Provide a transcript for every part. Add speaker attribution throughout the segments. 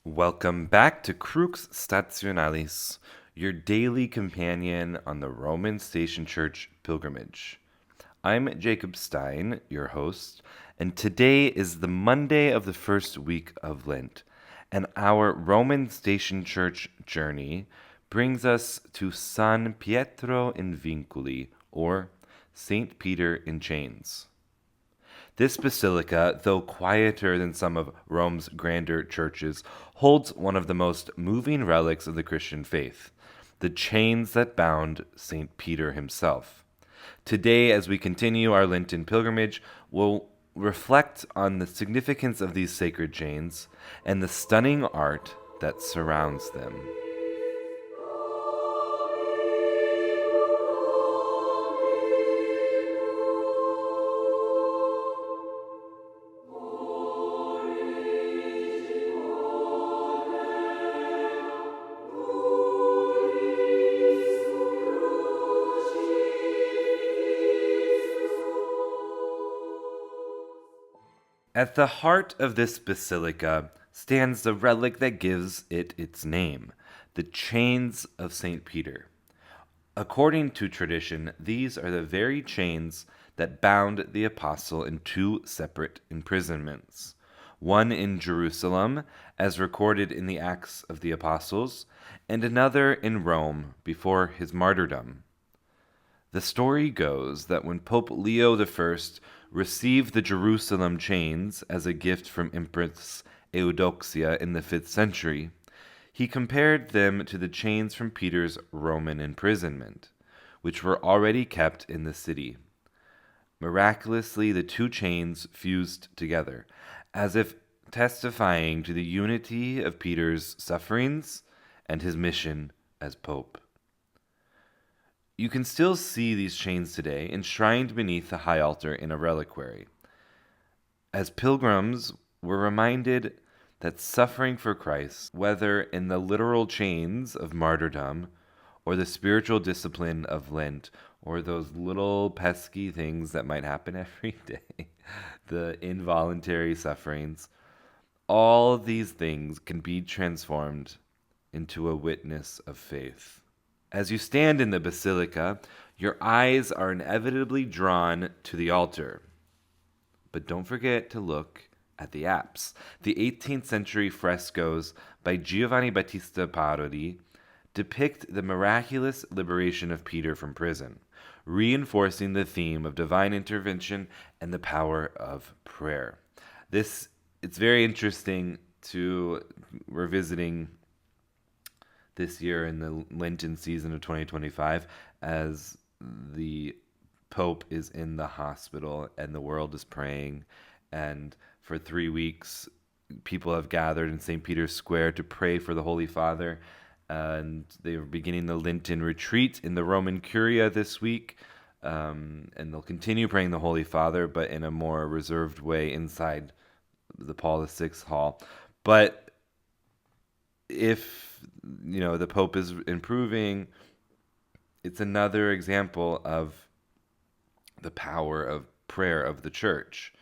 Speaker 1: Welcome back to Crux Stationalis, your daily companion on the Roman Station Church pilgrimage. I'm Jacob Stein, your host, and today is the Monday of the first week of Lent, and our Roman Station Church journey brings us to San Pietro in Vincoli, or St. Peter in Chains. This basilica, though quieter than some of Rome's grander churches, holds one of the most moving relics of the Christian faith, the chains that bound St. Peter himself. Today, as we continue our Lenten pilgrimage, we'll reflect on the significance of these sacred chains and the stunning art that surrounds them. At the heart of this basilica stands the relic that gives it its name, the chains of St. Peter. According to tradition, these are the very chains that bound the apostle in two separate imprisonments, one in Jerusalem, as recorded in the Acts of the Apostles, and another in Rome before his martyrdom. The story goes that when Pope Leo I received the Jerusalem chains as a gift from Empress Eudoxia in the 5th century, he compared them to the chains from Peter's Roman imprisonment, which were already kept in the city. Miraculously, the two chains fused together, as if testifying to the unity of Peter's sufferings and his mission as Pope. You can still see these chains today enshrined beneath the high altar in a reliquary. As pilgrims, we're reminded that suffering for Christ, whether in the literal chains of martyrdom or the spiritual discipline of Lent, or those little pesky things that might happen every day, the involuntary sufferings, all these things can be transformed into a witness of faith. As you stand in the basilica, your eyes are inevitably drawn to the altar. But don't forget to look at the apse. The 18th century frescoes by Giovanni Battista Parodi depict the miraculous liberation of Peter from prison, reinforcing the theme of divine intervention and the power of prayer. It's very interesting we're visiting this year in the Lenten season of 2025 as the Pope is in the hospital and the world is praying. And for 3 weeks, people have gathered in St. Peter's Square to pray for the Holy Father. And they are beginning the Lenten retreat in the Roman Curia this week. And they'll continue praying the Holy Father, but in a more reserved way inside the Paul VI hall. But if the Pope is improving, it's another example of the power of prayer of the Church.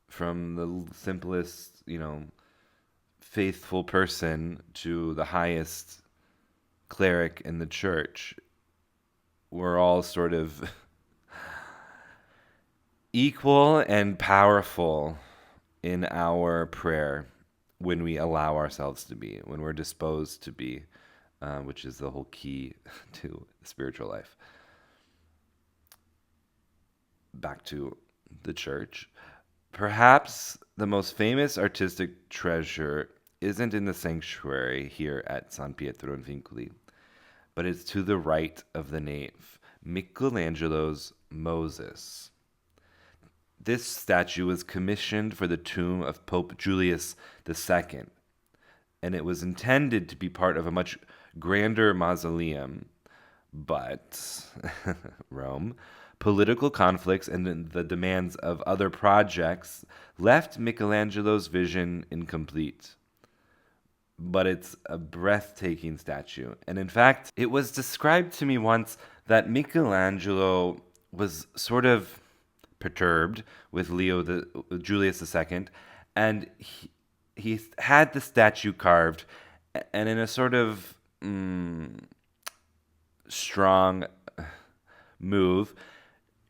Speaker 1: From the simplest, faithful person to the highest cleric in the Church, we're all sort of equal and powerful in our prayer when we allow ourselves to be, when we're disposed to be, which is the whole key to spiritual life. Back to the church. Perhaps the most famous artistic treasure isn't in the sanctuary here at San Pietro in Vincoli, but it's to the right of the nave, Michelangelo's Moses. This statue was commissioned for the tomb of Pope Julius II, and it was intended to be part of a much grander mausoleum. But Rome, political conflicts, and the demands of other projects left Michelangelo's vision incomplete. But it's a breathtaking statue. And in fact, it was described to me once that Michelangelo was sort of perturbed with Julius II, and he had the statue carved, and in a sort of strong move,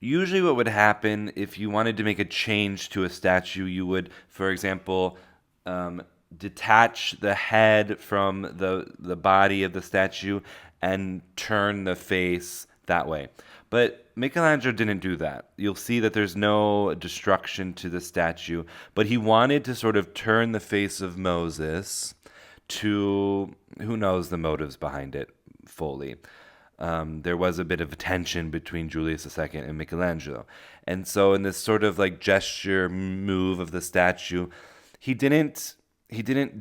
Speaker 1: usually what would happen if you wanted to make a change to a statue, you would, for example, detach the head from the body of the statue and turn the face that way. But Michelangelo didn't do that. You'll see that there's no destruction to the statue, but he wanted to sort of turn the face of Moses to, who knows the motives behind it fully. There was a bit of tension between Julius II and Michelangelo. And so in this sort of like gesture move of the statue, he didn't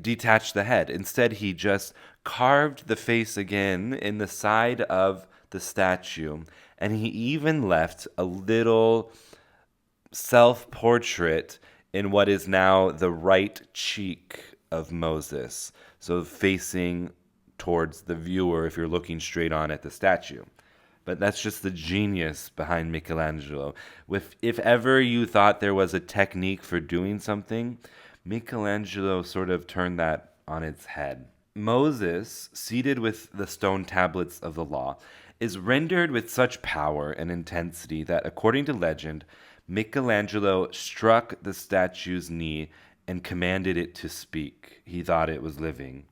Speaker 1: detach the head. Instead, he just carved the face again in the side of the statue, and he even left a little self-portrait in what is now the right cheek of Moses, so facing towards the viewer if you're looking straight on at the statue. But that's just the genius behind Michelangelo. If ever you thought there was a technique for doing something, Michelangelo sort of turned that on its head. Moses, seated with the stone tablets of the law, is rendered with such power and intensity that, according to legend, Michelangelo struck the statue's knee and commanded it to speak. He thought it was living.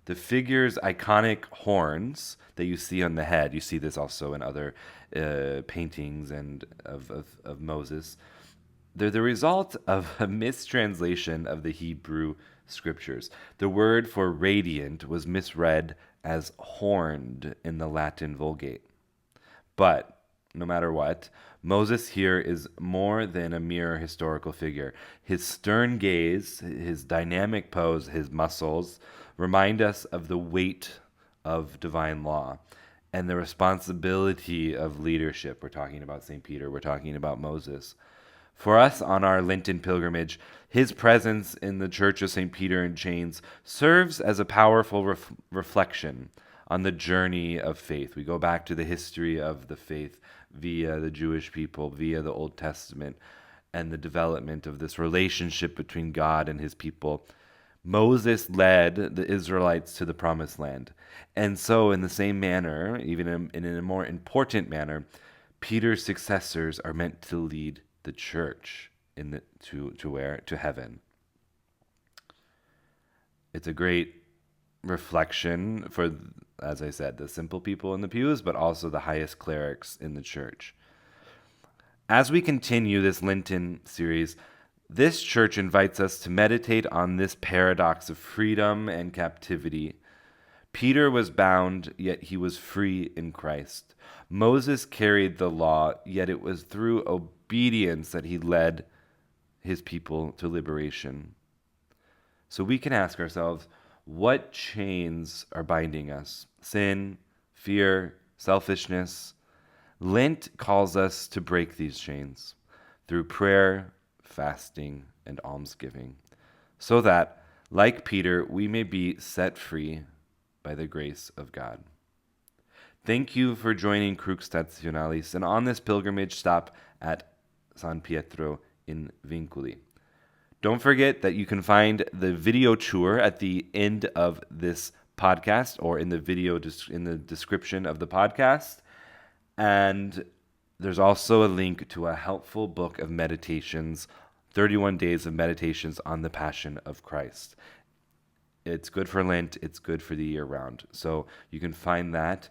Speaker 1: The figure's iconic horns that you see on the head, you see this also in other paintings and of Moses, they're the result of a mistranslation of the Hebrew scriptures. The word for radiant was misread as horned in the Latin Vulgate. But no matter what, Moses here is more than a mere historical figure. His stern gaze, his dynamic pose, his muscles remind us of the weight of divine law and the responsibility of leadership. We're talking about St. Peter, we're talking about Moses. For us on our Lenten pilgrimage, his presence in the Church of St. Peter in chains serves as a powerful reflection on the journey of faith. We go back to the history of the faith via the Jewish people, via the Old Testament, and the development of this relationship between God and his people. Moses led the Israelites to the Promised Land. And so, in the same manner, even in a more important manner, Peter's successors are meant to lead the church to heaven. It's a great reflection for, as I said, the simple people in the pews, but also the highest clerics in the church. As we continue this Lenten series, this church invites us to meditate on this paradox of freedom and captivity. Peter was bound, yet he was free in Christ. Moses carried the law, yet it was through obedience that he led his people to liberation. So we can ask ourselves, what chains are binding us? Sin, fear, selfishness? Lent calls us to break these chains through prayer, fasting, and almsgiving, so that, like Peter, we may be set free by the grace of God. Thank you for joining Crux Stationalis, and on this pilgrimage, stop at San Pietro in Vincoli. Don't forget that you can find the video tour at the end of this podcast or in the video in the description of the podcast. And there's also a link to a helpful book of meditations, 31 days of meditations on the Passion of Christ. It's good for Lent. It's good for the year round. So you can find that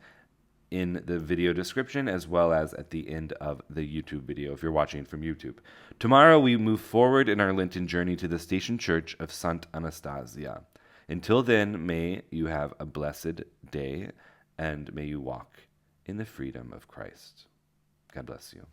Speaker 1: in the video description as well as at the end of the YouTube video if you're watching from YouTube. Tomorrow we move forward in our Lenten journey to the Station Church of St. Anastasia. Until then, may you have a blessed day and may you walk in the freedom of Christ. God bless you.